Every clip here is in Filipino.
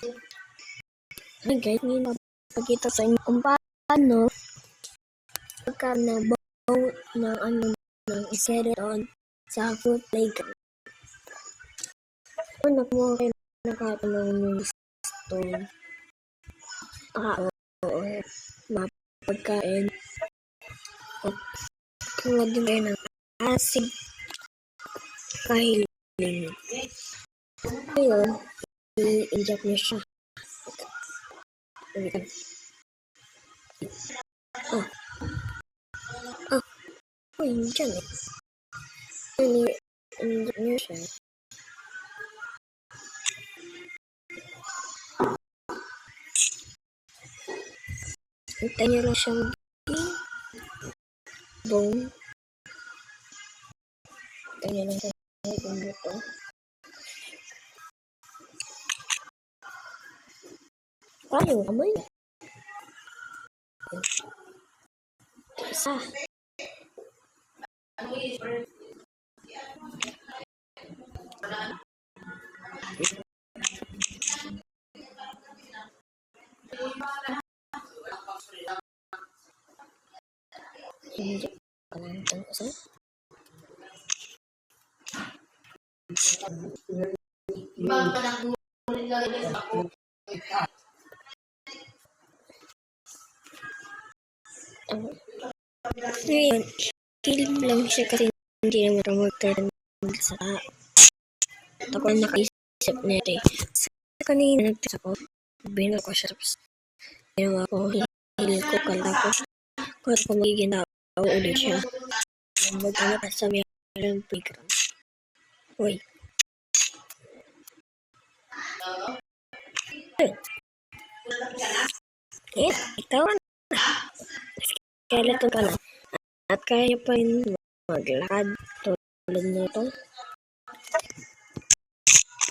Hey guys, ngayon napakita sa inyo kung paano pagka nabaw ng ng skeleton sa fruit playground. Kung nakuha kayo nakatanong yung stone, or mapagkain, at kuha din kayo ng acid kahiling. Ngayon, i-inject nyo siya. Yun dyan eh. I-inject nyo siya. Hintayin nyo lang siyang bone. Hintayin nyo lang siyang bumuto. Paano yung kamay? Isa. Inject ka lang itong isa. Ngayon, kill lang siya kasi hindi naman ito magtatanggol sa tao. At ako nakaisip nito eh. Sa kanina nagtisa ko, binal ko siya tapos ginawa ko, hihil ko kalapos. Kung ako magiging tao ulit siya. Mag-ano ka sa mayroong playground. Uy. Ikaw na. Skeleton ka na. At kaya pa rin maglakad tulad nito.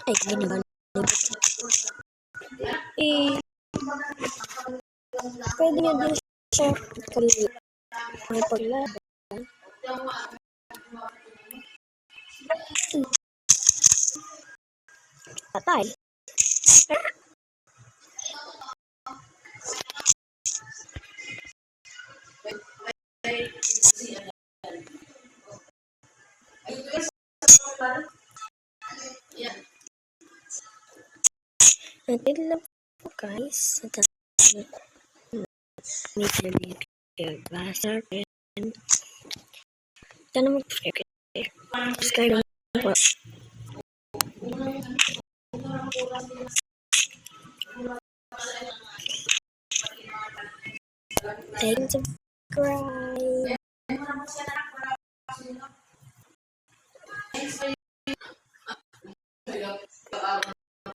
Ay, ginawa pwede nyo din siya may paglaban. Patay. Until lang po guys. Need to leave your buzzer and sana mag-subscribe lang po. Like and subscribe.